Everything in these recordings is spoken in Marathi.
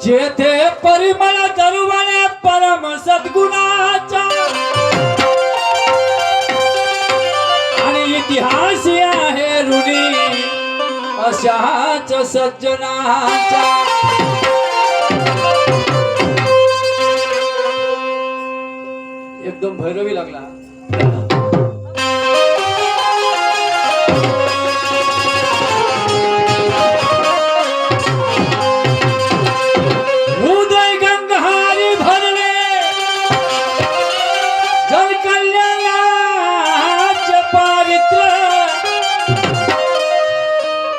जेथे परिमळ दरवणे परम सद्गुणाचा आणि इतिहास आहे ऋणी अशाच सज्जनाचा। एकदम भैरवी लागला।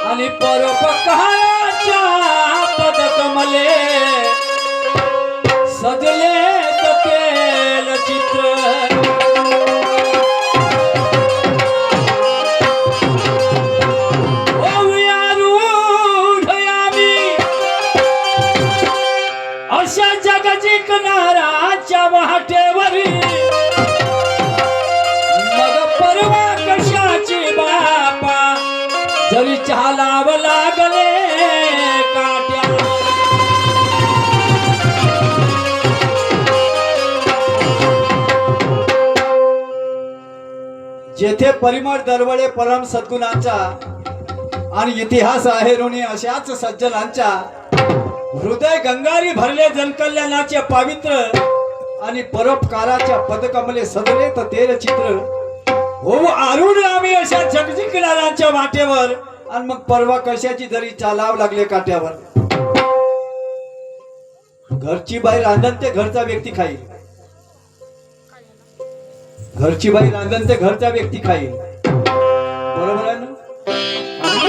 आणि परोपकाराच्या पदकमले सजले तेल चित्र। अशा जग जिंकणाऱ्याच्या वाटेवरी मग परवा कशाची बापा जरी चालाव लागले काट्या। जेथे परिमळ दरवळे परम सद्गुणांचा आणि इतिहास आहे ऋणी अशाच सज्जनांच्या हृदय गंगारी भरले जनकल्याणाचे पवित्र आणि परोपकाराच्या पदकमले सजले तेल चित्र। हो आरुण आम्ही अशा जगजिंकणाऱ्यांच्या वाटेवर आणि मग परवा कशाची जरी चालाव लागले काट्यावर। घरची बाई रांधण ते घरचा व्यक्ती खाईल, घरची बाई रांधण ते घरचा व्यक्ती खाईल, बरोबर आहे ना।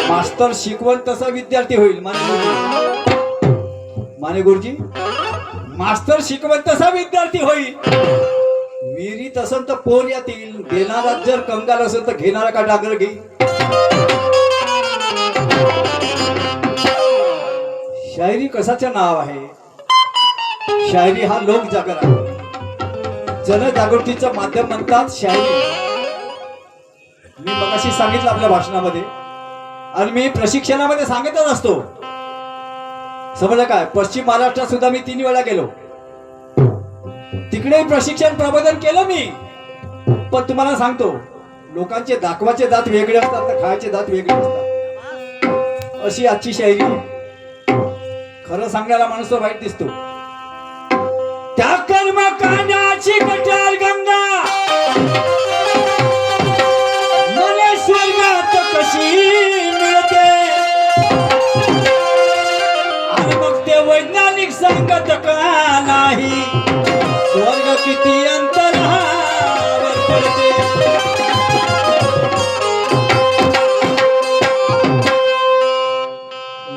मास्तर शिकवण तसा विद्यार्थी होईल। माने गुरुजी मास्तर शिकवण तसा विद्यार्थी होईल। विहिरीत असेल तर पोर येतील, घेणारा जर कंगाल असेल तर घेणारा का डागर घेईल। शायरी कशाचे नाव आहे? शायरी हा लोक जागर आहे। जनजागृतीचं माध्यम म्हणतात शायरी. मी मगाशी सांगितलं आपल्या भाषणामध्ये आणि मी प्रशिक्षणामध्ये सांगतच असतो. समजलं काय? पश्चिम महाराष्ट्रात सुद्धा मी 3 वेळा गेलो. तिकडे प्रशिक्षण प्रबोधन केलं मी. पण तुम्हाला सांगतो, लोकांचे दाखवाचे दात वेगळे असतात तर खायचे दात वेगळे असतात. अशी आजची शायरी आहे. खरं सांगणारा माणूस तो वाईट दिसतो. त्या कर्म कांडाची कटार गंगा मला स्वर्गात कशी मिळते, आणि मग ते वैज्ञानिक सांगत का नाही स्वर्ग किती अंतरावर पडते.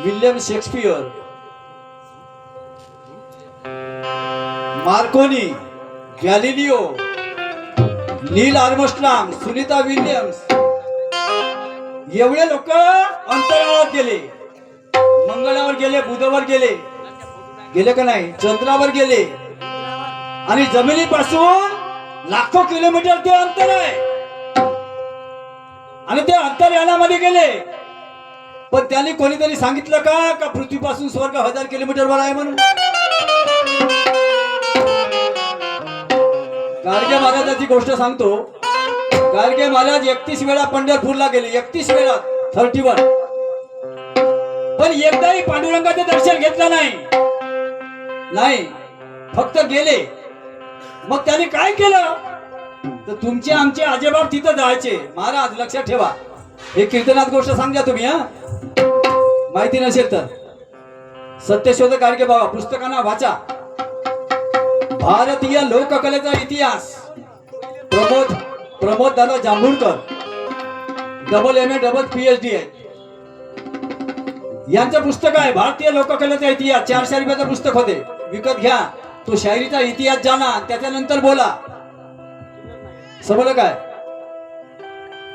विल्यम शेक्सपियर, मार्कोनी, गॅलिलिओ, नील आर्मस्ट्रॉंग, सुनीता विल्यम्स एवढे लोक अंतराळात गेले. मंगळावर गेले, बुधावर गेले, गेले का नाही, चंद्रावर गेले. आणि जमिनीपासून लाखो किलोमीटर ते अंतर आहे. आणि ते अंतराळामध्ये गेले. पण त्यांनी कोणीतरी सांगितलं का पृथ्वीपासून स्वर्ग 1000 किलोमीटरवर आहे म्हणून? गाडगे महाराजांची गोष्ट सांगतो. गाडगे महाराज 31 वेळा पंढरपूरला गेले. 31 वेळा, 31. पण एकदाही पांडुरंगाचं दर्शन घेतलं नाही. फक्त गेले. मग त्यांनी काय केलं तर तुमचे आमचे आजोबाप तिथं जायचे. महाराज लक्षात ठेवा, हे कीर्तनात गोष्ट सांगा तुम्ही. माहिती नसेल तर सत्यशोधक गाडगे बाबा पुस्तकांना वाचा. भारतीय लोककलेचा इतिहास, प्रमोद दादा जांभूळकर, MA PhD आहे. यांचं पुस्तक आहे भारतीय लोककलेचा इतिहास. 400 रुपयाचं पुस्तक होते. विकत घ्या. तो शायरीचा इतिहास जाणा, त्याच्यानंतर बोला. समजलं काय?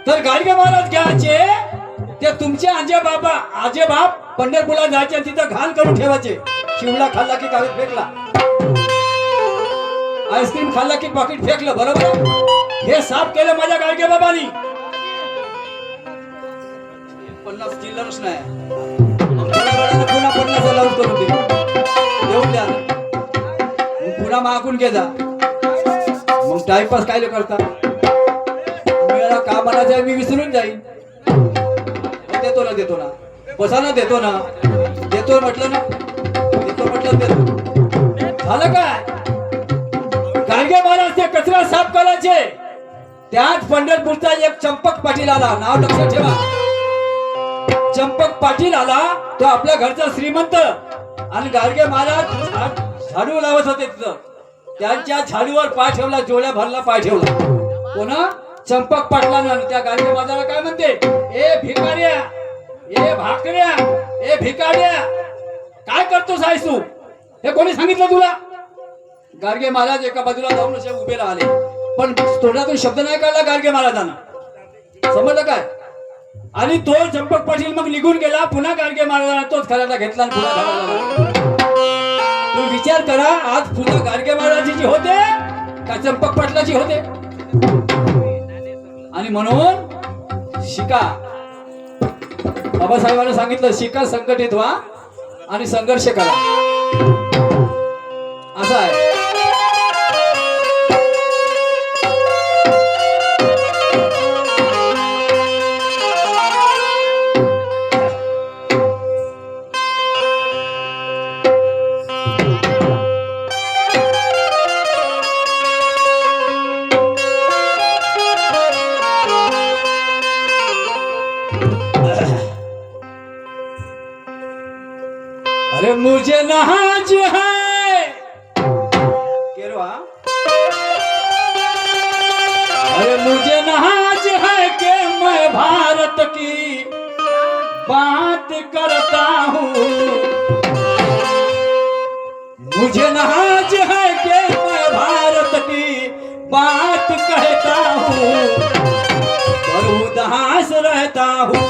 तर गाडगे महाराज घ्यायचे ते तुमचे आजेबाप पंढरपूरला जायचे, तिथं घाण करून ठेवायचे. शिवला खाल्ला की कागद फेकला, आईस्क्रीम खाल्ला की पॉकेट फेकलं. बरोबर? हे साफ केलं माझ्या गाडगे बाबांनी. 50 चिल्लरच नाही. पुन्हा 50 लावून करून देऊन द्या. पुन्हा मागून घे जा. मग टाइमपास काय करता? मेळा का म्हणायचं मी विसरून जाईन. देतो ना बसा ना, देतो म्हटलं ना, झालं काय? गाडगे महाराज ते कचरा साफ करायचे. त्यात पंढरपूरचा एक चंपक पाटील आला. नाव लक्षात ठेवा, चंपक पाटील आला. तो आपल्या घरचा श्रीमंत. आणि गाडगे महाराज झाडू लावत होते तिथं. त्यांच्या झाडूवर पाय ठेवला, जोड्या भरला पाय ठेवला. कोणा? चंपक पाटलानं. त्या गाडगे महाराजाला काय म्हणते? ए भिकाऱ्या, ए भाकऱ्या, ए भिकाऱ्या, काय करतोस आहेस तू? हे कोणी सांगितलं तुला? गाडगे महाराज एका बाजूला जाऊन असे उभे राहिले. पण तोंडातून शब्द नाही काढला गाडगे महाराजांना. समजलं काय? आणि तो चंपक पाटील मग निघून गेला. पुन्हा गाडगे महाराजांना तोच खऱ्याला घेतला आणि पुन्हा झाला. तुम्ही विचार करा, आज पुन्हा गाडगे महाराजांची होते का चंपक पाटलाची होते? आणि म्हणून शिका. बाबासाहेबांनी सांगितलं, शिका, संघटित व्हा आणि संघर्ष करा. असं आहे. अरे मुझे नाज है केरवा, अरे मुझे नाज है कि मैं भारत की बात करता हूँ. मुझे नाज है कि मैं भारत की बात कहता हूँ, पर उदास रहता हूँ.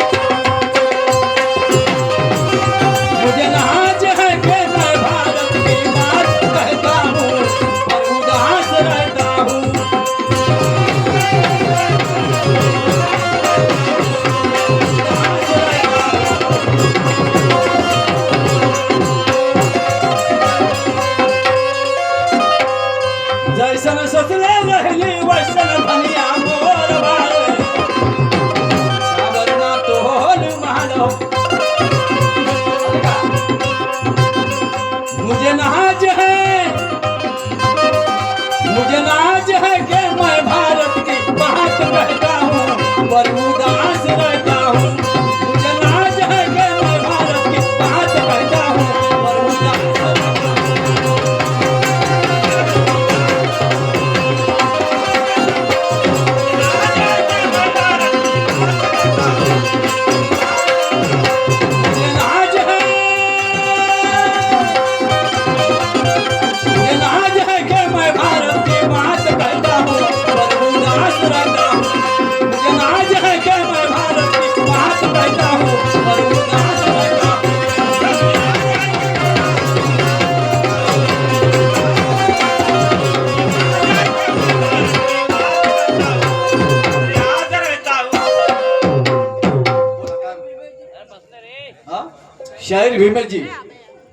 मुझे नाज है कि मैं भारत की बात कहता हूँ, पर उदास रहता हूँ. नाज है, मुझे नाज है कि मैं भारत की बात कहता हूँ पर उदास रहता हूँ। मुझे नाज है कि मैं भारत की बात कहता हूँ पर उदास रहता हूँ। मुझे नाज है, मुझे नाज है कि मैं भारत की बात कहता हूँ पर उदास रहता हूँ। मुझे नाज है कि मैं भारत की बात कहता हूँ पर उदास रहता हूँ। हा? शाहीर भीमेजी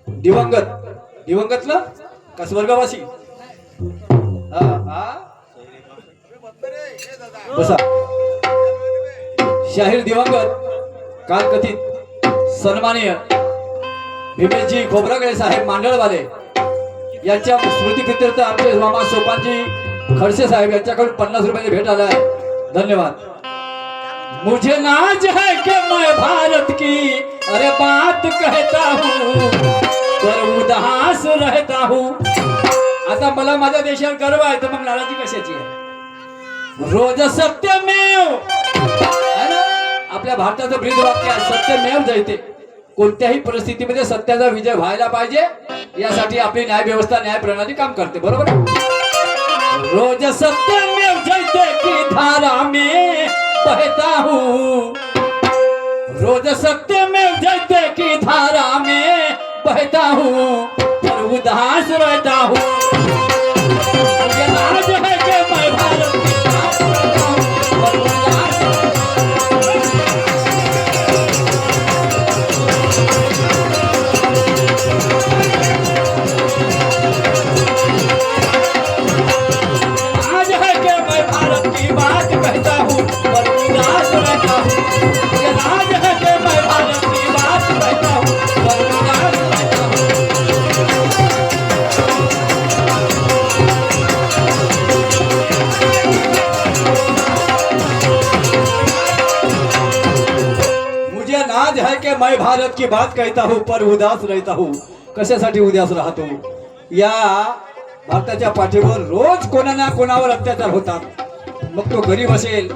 दिवंगत ना का स्वर्गवासी? हा हा बसा. शाहीर दिवंगत काल कथित सन्माननीय भीमेशजी खोब्रागडे साहेब मांडळवाले यांच्या स्मृतीप्रित्यर्थ आमचे मामा सोपानजी खडसे साहेब यांच्याकडून 50 रुपयाची भेट आला आहे. धन्यवाद. मुझे नाज है कि मैं भारत की अरे बात कहता हूँ पर उदास रहता हूँ. आता मला माझ्या देशावर गर्व आहे तर मग नाराजी कशाची आहे? रोज सत्यमेव है ना? आपल्या भारताचं ब्रीद वाक्य आहे सत्यमेव जयते. कोणत्याही परिस्थितीमध्ये सत्याचा विजय व्हायला पाहिजे यासाठी आपली न्याय व्यवस्था न्याय प्रणाली काम करते. बरोबर. रोज सत्यमेव जयते की धारा में बहता हूँ, रोज सत्यमेव जयते की धारा में बहता हूँ पर उदास रहता हूँ. मुझे नाज है कि मैं भारत की बात करता हूँ पर उदास नाज है कि मैं भारत की बात कहता हूँ पर उदास रहता हूँ. मुझे नाज है कि मैं भारत की बात कहता हूँ पर उदास रहता हूँ. मुझे नाज है कि मैं भारत की बात कहता हूँ पर उदास रहता हूँ. कशासाठी उदास राहतो? या भारताच्या पाठीवर रोज कोणा ना कोणावर अत्याचार होतात. मग तो गरीब असेल,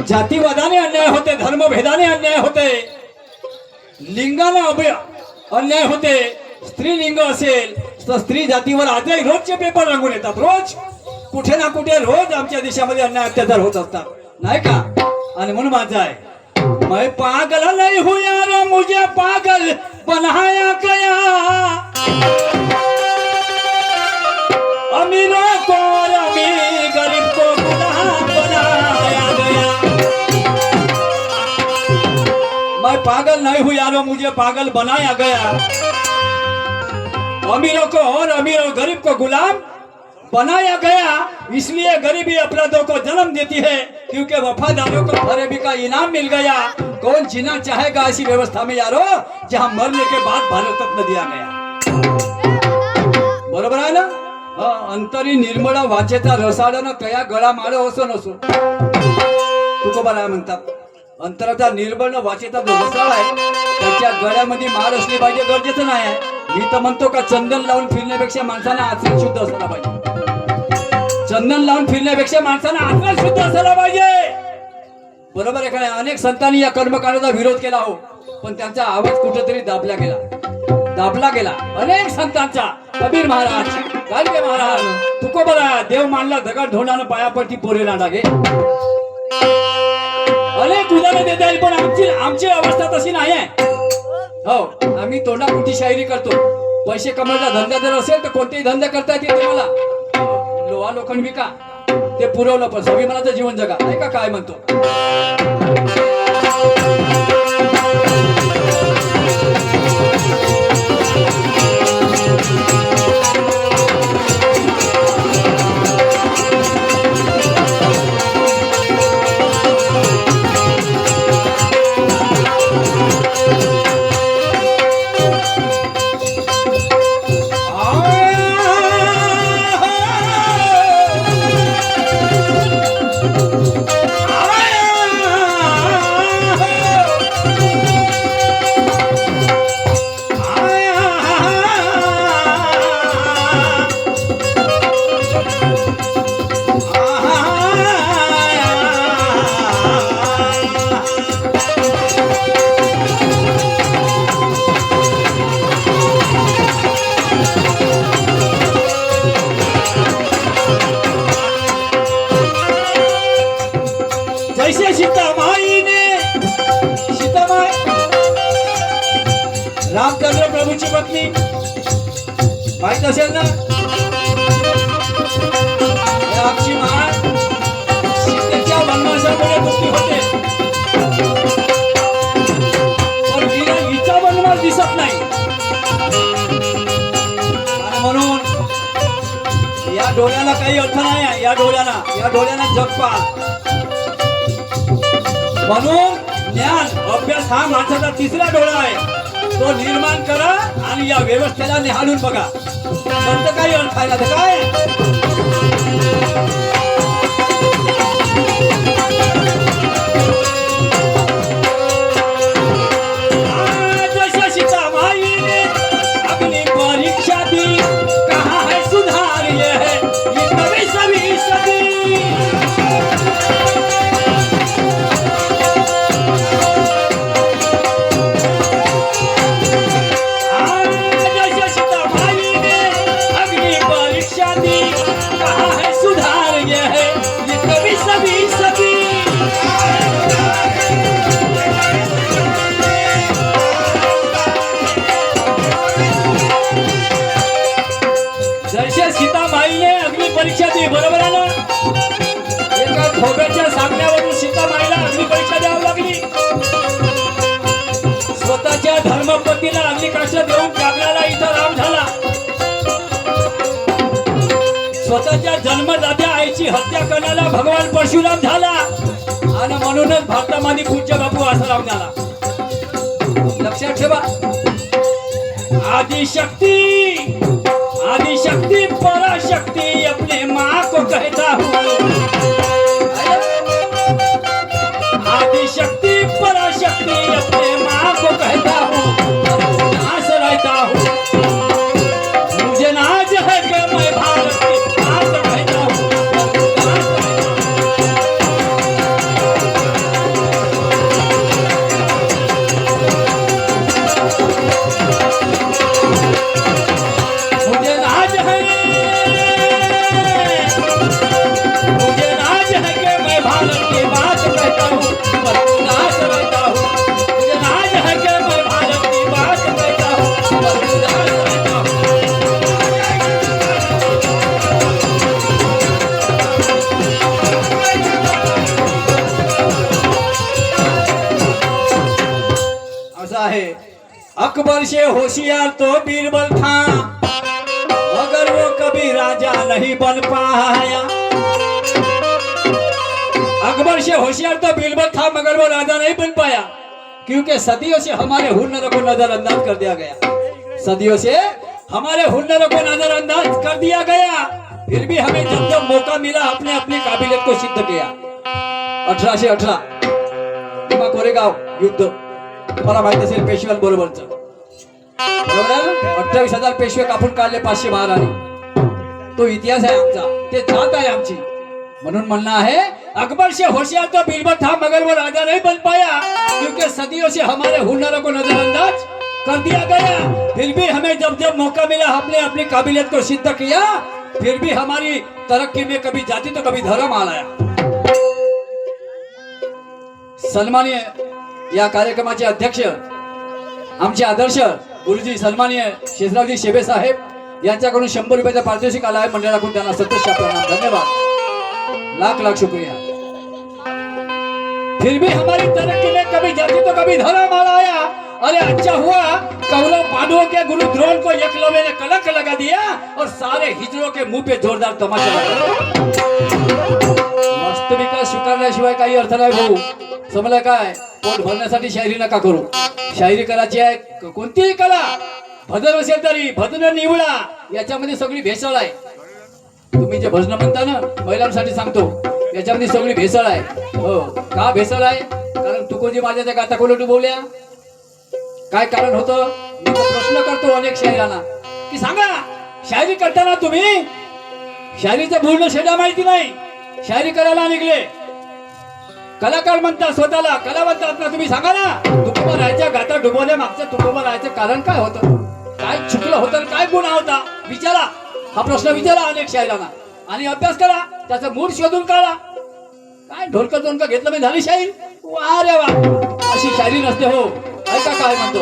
जातीवादाने अन्याय होते, धर्मभेदाने अन्याय होते, लिंगाने अन्याय होते. स्त्रीलिंग असेल तर स्त्री जातीवर आजही रोजचे पेपर रंगून येतात. रोज कुठे ना कुठे रोज आमच्या देशामध्ये अन्याय अत्याचार होत असतात नाही का? आणि म्हणून माझं आहे मैं पागल नहीं हूँ यारो मुझे पागल बनाया गया, अमीरों को और अमीर गरीब को गुलाम बनाया गया. मैं पागल नहीं हूँ यारो मुझे पागल बनाया गया, अमीरों को और अमीर और गरीब को गुलाम बनाया गया. इसलिए गरीबी अपराधों को जन्म देती है क्योंकि वफादारों को फरेबी का इनाम मिल गया. कौन जीना चाहेगा ऐसी व्यवस्था में यारो जहां मरने के बाद भारत रत्न दिया गया. बरोबर आहे ना? अंतरी निर्मळ वाचेचा रसाळन कया गळा माळ असो नसो. तुकोबाराय म्हणतात अंतराचा निर्मळ वाचेचा जो रसाळ आहे त्याच्या गळ्यामध्ये माळ असली पाहिजे गरजेचं नाही आहे. मी तर म्हणतो का चंदन लावून फिरण्यापेक्षा माणसाला आचरण शुद्ध असला पाहिजे. चंदन लावून फिरण्यापेक्षा माणसाला आचरण शुद्ध असायला पाहिजे. बरोबर आहे का नाही? अनेक संतांनी या कर्मकांडाचा विरोध केला हो पण त्यांचा आवाज कुठेतरी दाबला गेला. अनेक संतांचा कबीर महाराज, गाडगे महाराज, तुकोबरा, देव मानला दगड धोंडानं पायापरती पोरे लागे. अनेक उदाहरण देता येईल पण आमची अवस्था तशी नाही आहे. हो आम्ही तोंडापुरती शायरी करतो. पैसे कमवायचा धंदा जर असेल तर कोणतेही धंदा करता येते तुम्हाला. लोहा लोखंड विका ते पुरवलं पण स्वाभिमानाचं जीवन जगा नाही का? काय म्हणतो? पत्नी माहित असेल ना, अक्षी महान सीतेच्या वनवासामुळे दुःखी होते, पण तिला हिचा वनवास दिसत नाही आणि म्हणून या डोळ्याला काही अर्थ नाही आहे. या डोळ्याला जग पाहत. म्हणून ज्ञान अभ्यास हा माणसाचा तिसरा डोळा आहे. तो निर्माण करा आणि या व्यवस्थेला निहाळून बघा. नंतर काही अर्थ आहे ना तर काय. परीक्षा दी, बरोबर आहे ना. एका खोब्याच्या सांगण्यावरून सीतामाईला अग्नी परीक्षा द्यावी लागली. स्वतःच्या धर्मपत्नीला अग्नी कष्ट देऊन त्यागण्याला इथं राम झाला. स्वतःच्या जन्मदात्या आईची हत्या करण्याला भगवान परशुराम झाला. आणि म्हणूनच भारतामध्ये पूज्य बापू आसाराम झाला. लक्षात ठेवा. आदिशक्ति पराशक्ति अपने माँ को कहता हूँ. आदिशक्ति पराशक्ति अपने माँ को कहता हूँ. नाच रहता हूँ. मुझे नाज है कि मैं भारत की नाच कहता हूँ. अकबर से होशियार तो बीरबल था, मगर वो कभी राजा नहीं बन पाया. अकबर से होशियार तो बीरबल था मगर वो राजा नहीं बन पाया, क्योंकि सदियों से हमारे हुनर को नजरअंदाज कर दिया गया. सदियों से हमारे हुनर को नजरअंदाज कर दिया गया. फिर भी हमें जब जब मौका मिला अपने अपनी काबिलियत को सिद्ध किया. 1818 भीमा कोरेगाव युद्ध तुम्हाला माहिती असेल, पेशव्यां बरोबरच. 28,000 पेशवे कापून काढले, 500 महाराणी. तो इतिहास आहे आमचा, ते जात आहे आमची. म्हणून म्हणणं आहे अकबर से होशियार तो बीरबल था मगर वो राजा नहीं बन पाया, क्योंकि सदियों से हमारे हुनर को नजरअंदाज कर दिया गया. फिर भी हमें जब जब मौका मिला हमने अपनी काबिलियत को सिद्ध किया. फिर भी हमारी तरक्की में कभी जाति तो कभी धर्म आ लाया. सन्माननीय या कार्यक्रमाचे अध्यक्ष आमचे आदर्श गुरुजी सन्माननीय शेषरावजी शेबे साहेब यांच्याकडून 100 रुपयाचा पारितोषिक आला आहे. मंडळाकडून त्यांना सतत प्रणाम, धन्यवाद, लाख लाख शुक्रिया. फिर भी हमारी तरक्की में कभी जाति तो कभी धर्म आ लाया. अरे अच्छा हुआ कौरव पांडवों के गुरु द्रोण को एकलव्य ने कलंक लगा दिया और सारे हिजड़ों के मुंह पे जोरदार तमाचा लगा. वास्तविकता स्वीकारल्याशिवाय काही अर्थ नाही भाऊ. समजलं काय. पोट भरण्यासाठी शायरी नका करू. शायरी करायची आहे कोणतीही कला, भजन असेल तरी भजन निवडा. याच्यामध्ये सगळी भेसळ आहे. तुम्ही जे भजन म्हणता ना, महिलांसाठी सांगतो, याच्यामध्ये सगळी भेसळ आहे. हो, का भेसळ आहे? कारण तुकोजी माझ्या त्या गाता कोलटू बोलल्या. काय कारण होतं? मी तर प्रश्न करतो अनेक शायरांना की सांगा, शायरी करताना तुम्ही शायरीचं बोलणं शेडा माहिती नाही, शायरी करायला निघले. कलाकार म्हणतात स्वतःला, कला म्हणतात ना. तुम्ही सांगा ना, तुकोबा राहायच्या गाता डुबवल्या मागचं तुकोबा राहायचं कारण काय होतं? काय चुकलं होतं? काय गुन्हा होता? विचारा. हा प्रश्न विचारा अनेक शायरांना आणि अभ्यास करा, त्याचा मूळ शोधून काढा. काय ढोलक दोनका घेतलं मी झाली शाहीर? वा रे वा, अशी शायरी नसते हो. ऐका काय म्हणतो.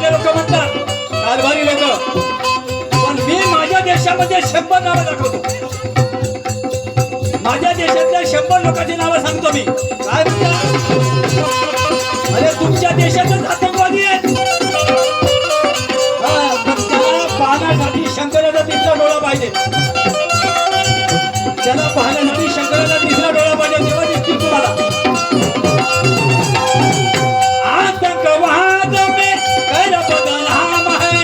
आपले लोक म्हणतात कारभारी लोक, पण मी माझ्या देशामध्ये 100 नावं दाखवतो. माझ्या देशातल्या 100 लोकांची नावं सांगतो मी. काय म्हणता? अरे तुमच्या देशातच आतंकवादी आहेत. त्याला पाहण्यासाठी शंकराचा तिसरा डोळा पाहिजे. त्याला पाहण्यासाठी शंकराचा तिसरा डोळा पाहिजे, तेव्हा दिसतील तुम्हाला. आतंकवाद में कर बदनाम है,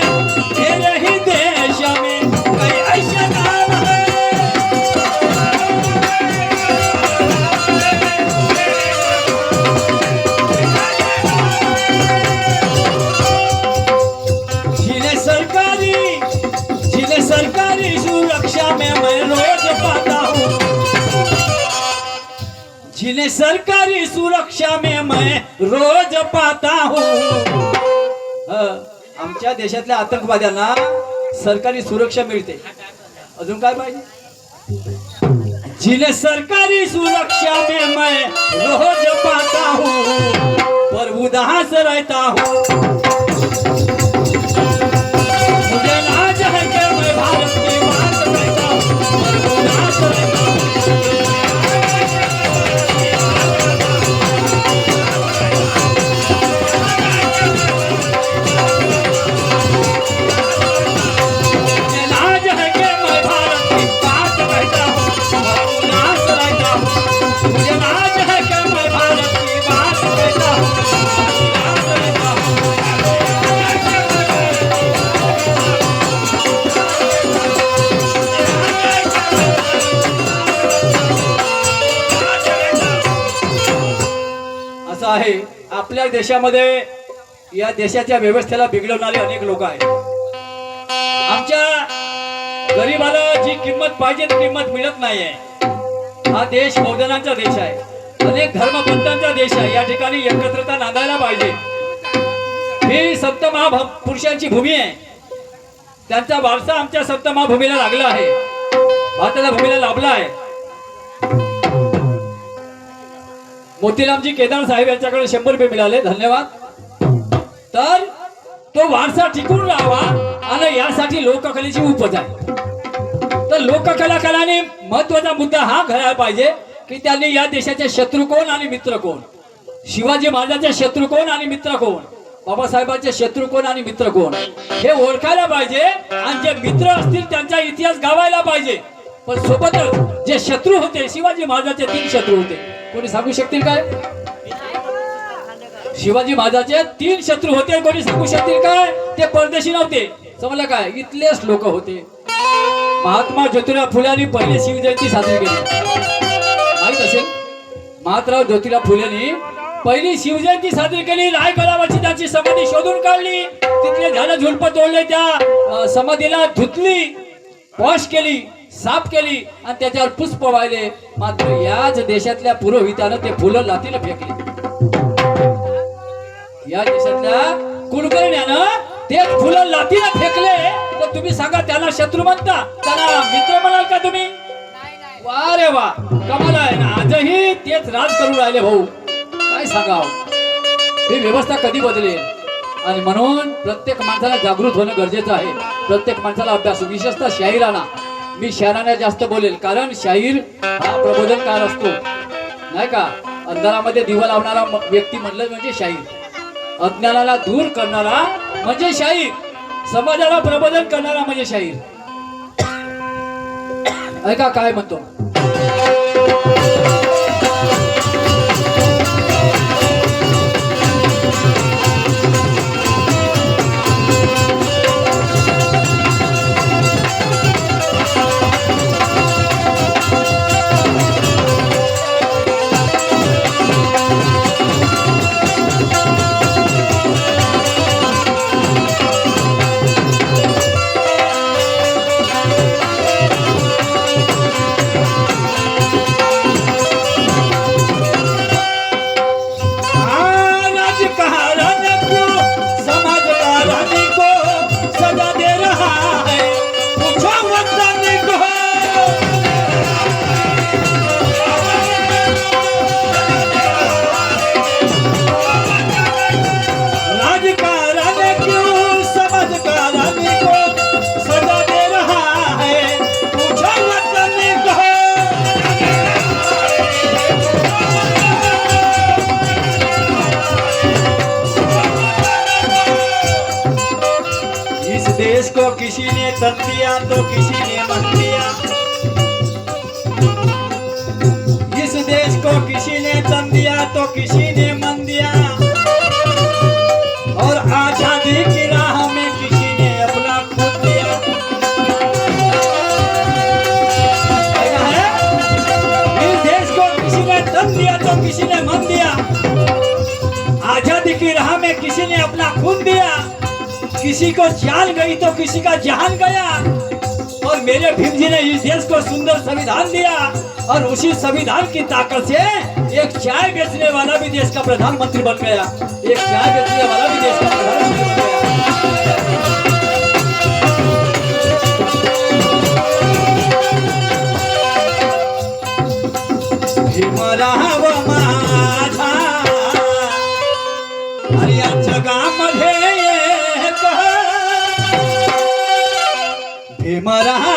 मेरे ही देश में कई ऐसे नाम है. जिन्हें सरकारी सुरक्षा में मैं रोज पाता हूँ, जिन्हें सरकारी सुरक्षा में मैं रोज पाता हूँ. आमच्या देशातल्या आतंकवाद्यांना सरकारी सुरक्षा मिळते. अजून काय पाहिजे? जिन्हें सरकारी सुरक्षा में मैं रोज पाता हूँ, पर उदास रहता हूँ. मुझे लाज है कि मैं भारत की बात कहता हूँ, पर उदास रहता हूँ. आहे आपल्या देशामध्ये या देशाच्या व्यवस्थेला बिघडवणारे अनेक लोक आहेत. आमच्या गरीबाला जी किंमत पाहिजे ती किंमत मिळत नाहीये. हा देश बौद्धांचा देश आहे, अनेक धर्मपंथांचा देश आहे. या ठिकाणी एकत्रता नांदायला पाहिजे. ही संत महापुरुषांची भूमी आहे. त्यांचा वारसा आमच्या संत महाभूमीला लागला आहे, भारताच्या भूमीला लाभला आहे. मोतीरामजी केदार साहेब यांच्याकडे 100 रुपये मिळाले, धन्यवाद. तर तो वारसा टिकून राहावा आणि यासाठी लोककलेची उपज आहे. तर लोककलाकारांनी महत्वाचा मुद्दा हा घ्यायला पाहिजे की त्यांनी या देशाचे शत्रू कोण आणि मित्र कोण, शिवाजी महाराजांचे शत्रू कोण आणि मित्र कोण, बाबासाहेबांचे शत्रू कोण आणि मित्र कोण हे ओळखायला पाहिजे. आणि जे मित्र असतील त्यांचा इतिहास गावायला पाहिजे. पण सोबतच जे शत्रू होते, शिवाजी महाराजांचे 3 शत्रू होते. कोणी सांगू शकतील काय? शिवाजी महाराजांचे 3 शत्रू होते. कोणी सांगू शकतील काय? ते परदेशी नव्हते. समजलं काय? इथलेच लोक होते. महात्मा ज्योतिराव फुलेंनी पहिले शिवजयंती साजरी केली, माहित असेल. महात्मा ज्योतिराव फुलेंनी पहिली शिवजयंती साजरी केली. रायगडावरची त्याची समाधी शोधून काढली, तिथले झाडं झुडपं तोडले, त्या समाधीला धुतली, वॉश केली, साफ केली आणि त्याच्यावर पुष्प वाहिले. मात्र याच देशातल्या पुरोहितानं ते फुलं लाथीला फेकली. या देशातल्या कुलकर्ण्यानं ते फुलं लाथीला फेकले. तर तुम्ही सांगा त्यांना शत्रू म्हणता, त्यांना मित्र म्हणाल का तुम्ही? वा रे वा, कमाल आहे ना. आजही तेच राज करून राहिले भाऊ. काय सांगावं, ही व्यवस्था कधी बदलेल? आणि म्हणून प्रत्येक माणसाला जागृत होणं गरजेचं आहे. प्रत्येक माणसाला अभ्यास, विशेषतः शाहिरांना. मी शायरांना जास्त बोलेल, कारण शाहीर हा प्रबोधनकार असतो, नाही का. अंधारामध्ये दिवा लावणारा व्यक्ती म्हणलं म्हणजे शाहीर, अज्ञानाला दूर करणारा म्हणजे शाहीर, समाजाला प्रबोधन करणारा म्हणजे शाहीर. ऐका काय म्हणतो. किसी ने तन दिया तो किसी ने मन दिया, इस देश को किसी ने तन दिया तो किसी ने मन दिया, और आजादी की राह में किसी ने अपना खून दिया। देखा है? इस देश को किसी ने तन दिया तो किसी ने मन दिया, आजादी की राह में किसी ने अपना खून दिया, किसी को जान गई तो किसी का जहान गया, और मेरे भीम जी ने इस देश को सुंदर संविधान दिया, और उसी संविधान की ताकत से एक चाय बेचने वाला भी देश का प्रधानमंत्री बन गया, एक चाय बेचने वाला भी देश का प्रधानमंत्री बन गया। भीमराव माझा आणि या जगामध्ये एक भीमराव